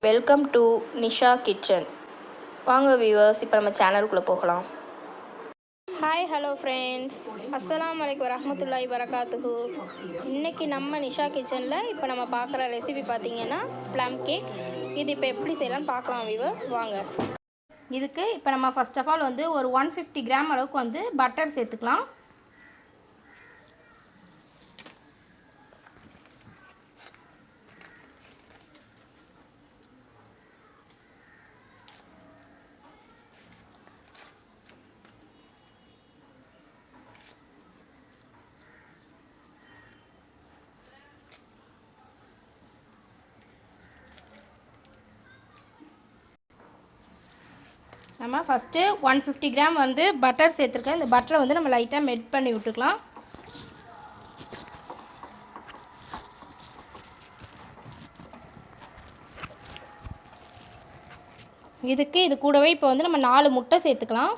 Welcome to Nisha kitchen. வாங்க viewers, இப்போ நம்ம சேனலுக்குள்ளே போகலாம். ஹாய் ஹலோ ஃப்ரெண்ட்ஸ், அஸ்ஸலாமு அலைக்கும் வரஹ்மத்துல்லாஹி வரகாத்துஹு. இன்றைக்கி நம்ம நிஷா கிச்சனில் இப்போ நம்ம பார்க்குற ரெசிபி பார்த்திங்கன்னா ப்ளம் கேக். இது இப்போ எப்படி செய்யலாம்னு பார்க்கலாம் வியூவர்ஸ், வாங்க. இதுக்கு இப்போ நம்ம ஃபர்ஸ்ட் ஆஃப் ஆல் வந்து ஒரு 150 கிராம் அளவுக்கு வந்து பட்டர் சேர்த்துக்கலாம். நம்ம ஃபஸ்ட்டு 150 கிராம் வந்து பட்டர் சேர்த்துருக்கேன். இந்த பட்டரை வந்து நம்ம லைட்டாக மெல்ட் பண்ணி விட்டுக்கலாம். இது கூடவே இப்போ வந்து நம்ம 4 முட்டை சேர்த்துக்கலாம்.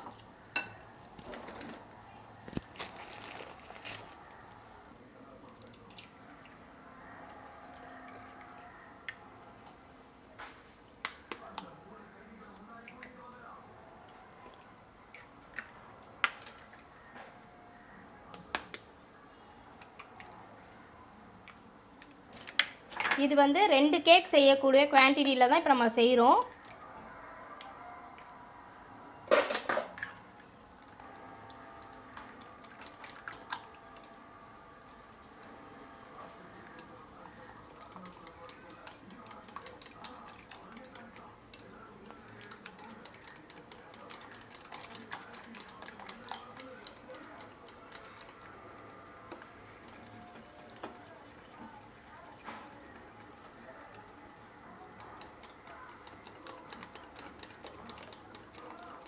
இது வந்து 2 கேக் செய்யக்கூடிய குவான்டிட்டியில் தான் இப்போ நம்ம செய்கிறோம்.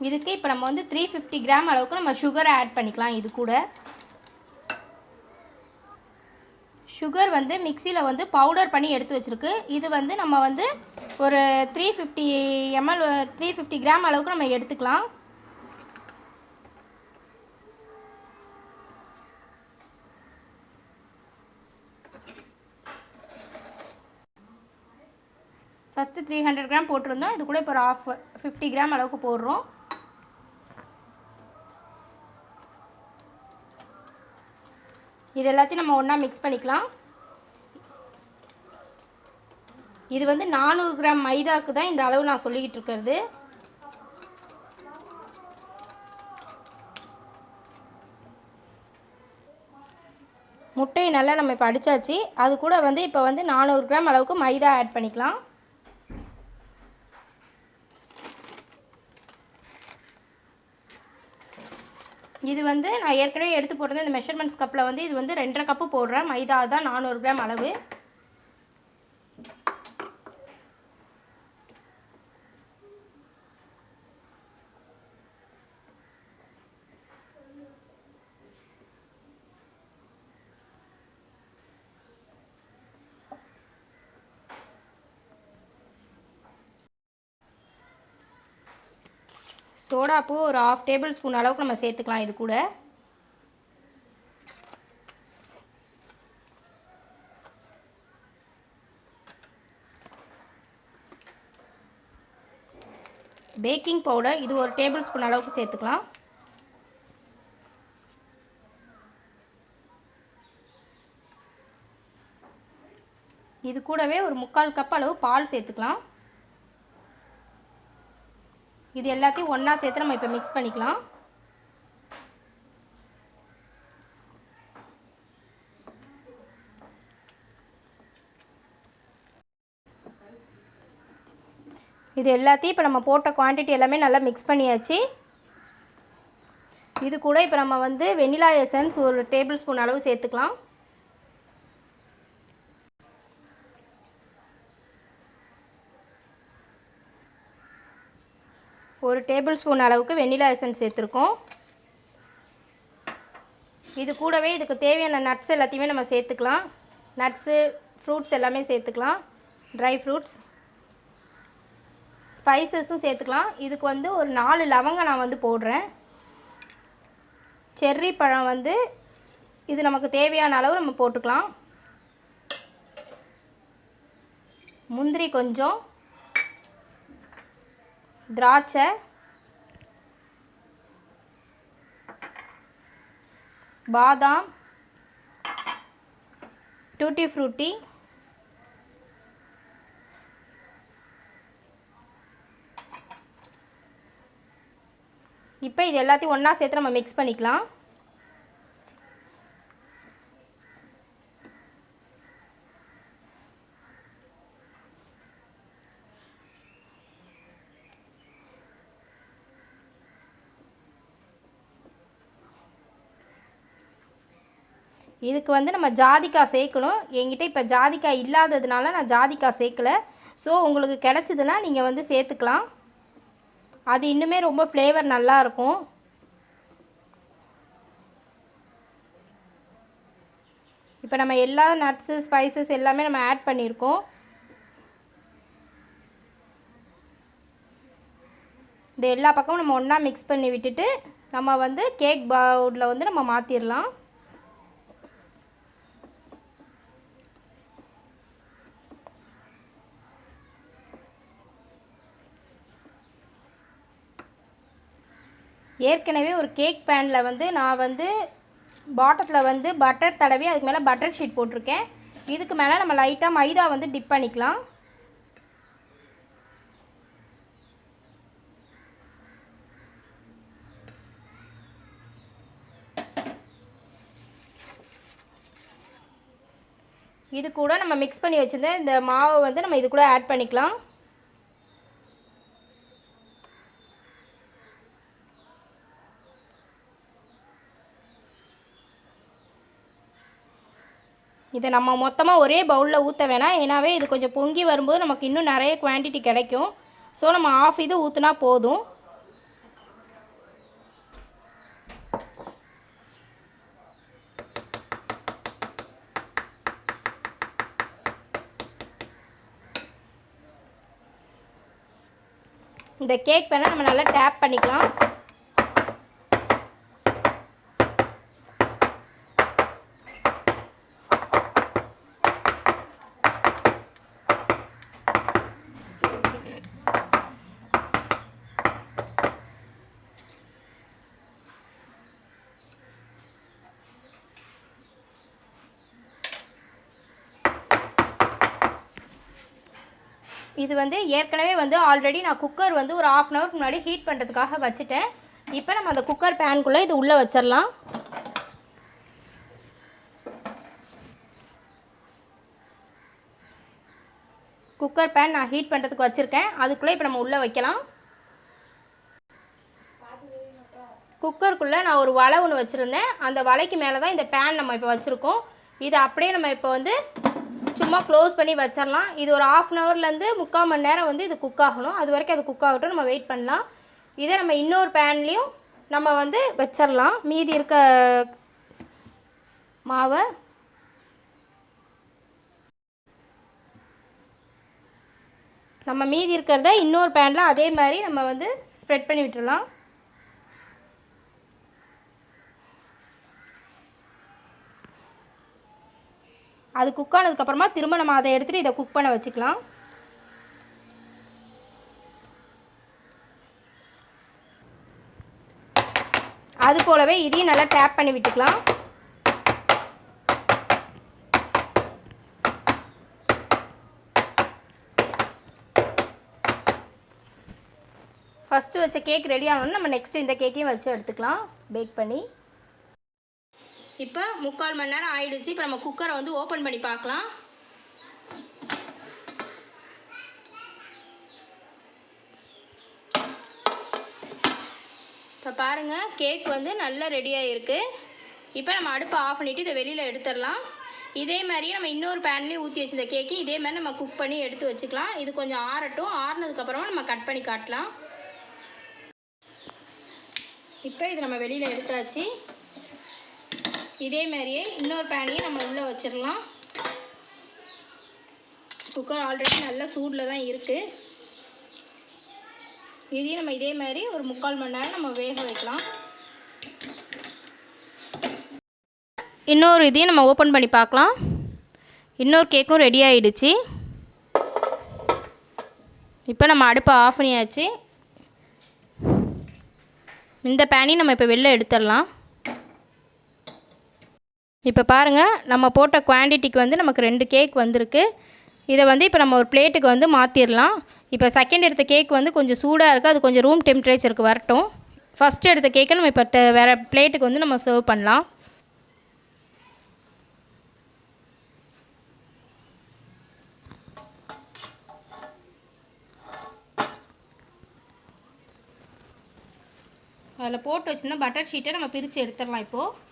இதுக்கு இப்போ நம்ம வந்து 350 கிராம் அளவுக்கு நம்ம சுகரை ஆட் பண்ணிக்கலாம். இது கூட சுகர் வந்து மிக்சியில் வந்து பவுடர் பண்ணி எடுத்து வச்சுருக்கு. இது வந்து நம்ம வந்து ஒரு 350 கிராம் அளவுக்கு நம்ம எடுத்துக்கலாம். ஃபஸ்ட்டு 300 கிராம் போட்டிருந்தோம். இது கூட இப்போ ஒரு 50 கிராம் அளவுக்கு போடுறோம். இது எல்லாத்தையும் நம்ம ஒன்றா மிக்ஸ் பண்ணிக்கலாம். இது வந்து 400 கிராம் மைதாவுக்கு தான் இந்த அளவு நான் சொல்லிக்கிட்டு இருக்கிறது. முட்டையை நல்லா நம்ம இப்போ அடித்தாச்சு. அது கூட வந்து இப்போ வந்து 400 கிராம் அளவுக்கு மைதா ஆட் பண்ணிக்கலாம். இது வந்து நான் ஏற்கனவே எடுத்து போட்டிருந்தேன். இந்த மெஷர்மெண்ட்ஸ் கப்பில் வந்து இது வந்து 2.5 கப்பு போடுறேன். மைதா தான் 400 கிராம் அளவு. சோடாப்பு ஒரு 1/2 டேபிள் ஸ்பூன் அளவுக்கு நம்ம சேர்த்துக்கலாம். இது கூட பேக்கிங் பவுடர் இது ஒரு டேபிள் ஸ்பூன் அளவுக்கு சேர்த்துக்கலாம். இது கூடவே ஒரு 3/4 கப் அளவு பால் சேர்த்துக்கலாம். இது எல்லாத்தையும் ஒன்றா சேர்த்து நம்ம இப்போ மிக்ஸ் பண்ணிக்கலாம். இது எல்லாத்தையும் இப்போ நம்ம போட்ட குவான்டிட்டி எல்லாமே நல்லா மிக்ஸ் பண்ணியாச்சு. இது கூட இப்போ நம்ம வந்து வெனிலா எசன்ஸ் ஒரு டேபிள் ஸ்பூன் அளவு சேர்த்துக்கலாம். ஒரு டேபிள் ஸ்பூன் அளவுக்கு வெனிலா எசன்ஸ் சேர்த்துருக்கோம். இது கூடவே இதுக்கு தேவையான நட்ஸ் எல்லாத்தையுமே நம்ம சேர்த்துக்கலாம். நட்ஸு ஃப்ரூட்ஸ் எல்லாமே சேர்த்துக்கலாம். ட்ரை ஃப்ரூட்ஸ் ஸ்பைசஸும் சேர்த்துக்கலாம். இதுக்கு வந்து ஒரு 4 லவங்கம் நான் வந்து போடுறேன். செர்ரி பழம் வந்து இது நமக்கு தேவையான அளவு நம்ம போட்டுக்கலாம். முந்திரி கொஞ்சம், திராட்சை, பாதாம், டூட்டி ஃப்ரூட்டி, இப்போ இது எல்லாத்தையும் ஒன்றா சேர்த்து நம்ம மிக்ஸ் பண்ணிக்கலாம். இதுக்கு வந்து நம்ம ஜாதிக்காய் சேர்க்கணும். என்கிட்ட இப்போ ஜாதிக்காய் இல்லாததுனால நான் ஜாதிக்காய் சேர்க்கலை. ஸோ உங்களுக்கு கிடச்சிதுன்னா நீங்கள் வந்து சேர்த்துக்கலாம். அது இன்னுமே ரொம்ப ஃப்ளேவர் நல்லாயிருக்கும். இப்போ நம்ம எல்லா நட்ஸு ஸ்பைசஸ் எல்லாமே நம்ம ஆட் பண்ணியிருக்கோம். இந்த எல்லா பக்கமும் நம்ம ஒன்றா மிக்ஸ் பண்ணி விட்டுட்டு நம்ம வந்து கேக் பவுலில் வந்து நம்ம மாற்றிடலாம். ஏற்கனவே ஒரு கேக் பேனில் வந்து நான் வந்து பாட்டத்தில் வந்து பட்டர் தடவி அதுக்கு மேலே பட்டர் ஷீட் போட்டிருக்கேன். இதுக்கு மேலே நம்ம லைட்டாக மைதா வந்து டிப் பண்ணிக்கலாம். இது கூட நம்ம மிக்ஸ் பண்ணி வச்சுருந்த இந்த மாவை வந்து நம்ம இது கூட ஆட் பண்ணிக்கலாம். இதை நம்ம மொத்தமாக ஒரே பவுலில் ஊற்ற வேணாம். ஏன்னாவே இது கொஞ்சம் பொங்கி வரும்போது நமக்கு இன்னும் நிறைய குவான்டிட்டி கிடைக்கும். ஸோ நம்ம ஆஃப் இது ஊற்றினா போதும். இந்த கேக் பேனை நம்ம நல்லா டேப் பண்ணிக்கலாம். இது வந்து ஏற்கனவே வந்து ஆல்ரெடி நான் குக்கர் வந்து ஒரு 1/2 அன் ஹவருக்கு முன்னாடி ஹீட் பண்ணுறதுக்காக வச்சுட்டேன். இப்போ நம்ம அந்த குக்கர் பேனுக்குள்ளே இது உள்ளே வச்சிடலாம். குக்கர் பேன் நான் ஹீட் பண்ணுறதுக்கு வச்சுருக்கேன். அதுக்குள்ளே இப்போ நம்ம உள்ளே வைக்கலாம். குக்கருக்குள்ளே நான் ஒரு வலை ஒன்று வச்சுருந்தேன். அந்த வலைக்கு மேலே தான் இந்த பேன் நம்ம இப்போ வச்சுருக்கோம். இது அப்படியே நம்ம இப்போ வந்து சும்மா க்ளோஸ் பண்ணி வச்சிடலாம். இது ஒரு 1/2 அன் ஹவர்லேருந்து 3/4 மணி நேரம் வந்து இது குக் ஆகணும். அது வரைக்கும் அது குக் ஆகட்டும், நம்ம வெயிட் பண்ணலாம். இதை நம்ம இன்னொரு பேன்லேயும் நம்ம வந்து வச்சிடலாம். மீதி இருக்க மாவை நம்ம மீதி இருக்கிறத இன்னொரு பேனில் அதே மாதிரி நம்ம வந்து ஸ்ப்ரெட் பண்ணி விட்டுடலாம். அது குக் ஆனதுக்கப்புறமா திரும்ப நம்ம அதை எடுத்துகிட்டு இதை குக் பண்ண வச்சுக்கலாம். அது போலவே இதையும் நல்லா டேப் பண்ணி விட்டுக்கலாம். ஃபஸ்ட்டு வச்ச கேக் ரெடி ஆகணும்னு நம்ம நெக்ஸ்ட்டு இந்த கேக்கையும் வச்சு எடுத்துக்கலாம் பேக் பண்ணி. இப்போ 3/4 மணி நேரம் ஆயிடுச்சு. இப்போ நம்ம குக்கரை வந்து ஓப்பன் பண்ணி பார்க்கலாம். இப்போ பாருங்கள், கேக் வந்து நல்லா ரெடியாக இருக்குது. இப்போ நம்ம அடுப்பை ஆஃப் பண்ணிவிட்டு இதை வெளியில் எடுத்துடலாம். இதே மாதிரியே நம்ம இன்னொரு பேன்லேயும் ஊற்றி வச்சுருந்த கேக்கு இதே மாதிரி நம்ம குக் பண்ணி எடுத்து வச்சுக்கலாம். இது கொஞ்சம் ஆறட்டும். ஆறுனதுக்கப்புறமா நம்ம கட் பண்ணி காட்டலாம். இப்போ இது நம்ம வெளியில் எடுத்தாச்சு. இதே மாதிரியே இன்னொரு பேனையும் நம்ம உள்ளே வச்சிடலாம். குக்கர் ஆல்ரெடி நல்ல சூடில் தான் இருக்குது. இதையும் நம்ம இதே மாதிரி ஒரு 3/4 மணி நேரம் நம்ம வேக வைக்கலாம். இன்னொரு இதையும் நம்ம ஓப்பன் பண்ணி பார்க்கலாம். இன்னொரு கேக்கும் ரெடி ஆகிடுச்சு. இப்போ நம்ம அடுப்பை ஆஃப் பண்ணியாச்சு. இந்த பேனையும் நம்ம இப்போ வெளில எடுத்துடலாம். இப்போ பாருங்கள், நம்ம போட்ட குவான்டிட்டிக்கு வந்து நமக்கு 2 கேக் வந்திருக்கு. இதை வந்து இப்போ நம்ம ஒரு பிளேட்டுக்கு வந்து மாற்றிடலாம். இப்போ செகண்ட் எடுத்த கேக் வந்து கொஞ்சம் சூடாக இருக்குது, அது கொஞ்சம் ரூம் டெம்பரேச்சருக்கு வரட்டும். ஃபஸ்ட்டு எடுத்த கேக்கை நம்ம இப்போ வேறு பிளேட்டுக்கு வந்து நம்ம சர்வ் பண்ணலாம். அதில் போட்டு வச்சுருந்தா பட்டர் ஷீட்டை நம்ம பிரித்து எடுத்துடலாம். இப்போது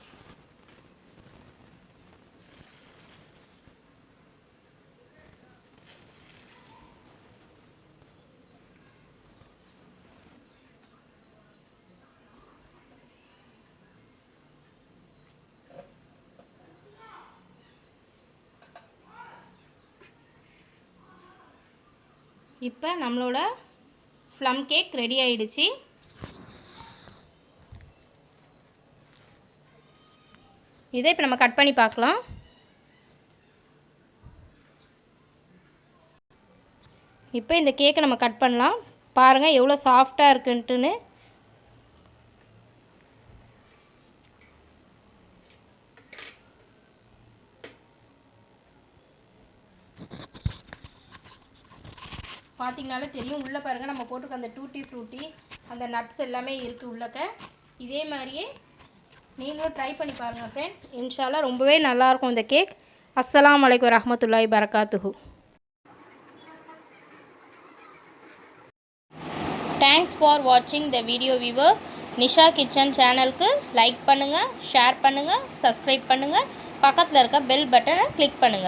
இப்போ நம்மளோட ப்ளம் கேக் ரெடி ஆயிடுச்சு. இதை இப்போ நம்ம கட் பண்ணி பார்க்கலாம். இப்போ இந்த கேக்கை நம்ம கட் பண்ணலாம். பாருங்கள் எவ்வளோ சாஃப்டாக இருக்குன்ட்டுன்னு. பார்த்திங்கனாலே தெரியும், உள்ளே பாருங்கள் நம்ம போட்டுக்க அந்த டூட்டி ஃப்ரூட்டி அந்த நட்ஸ் எல்லாமே இருக்குது உள்ளக்க. இதே மாதிரியே நீங்களும் ட்ரை பண்ணி பாருங்கள் ஃப்ரெண்ட்ஸ். இன்ஷால்லா ரொம்பவே நல்லாயிருக்கும் இந்த கேக். அஸ்ஸலாமு அலைக்கும் வரஹ்மத்துல்லாஹி பரகாத்துஹு. தேங்க்ஸ் ஃபார் வாட்சிங் the video viewers. Nisha kitchen சேனலுக்கு லைக் பண்ணுங்கள், ஷேர் பண்ணுங்கள், சப்ஸ்கிரைப் பண்ணுங்கள், பக்கத்தில் இருக்க பெல் பட்டனை கிளிக் பண்ணுங்கள்.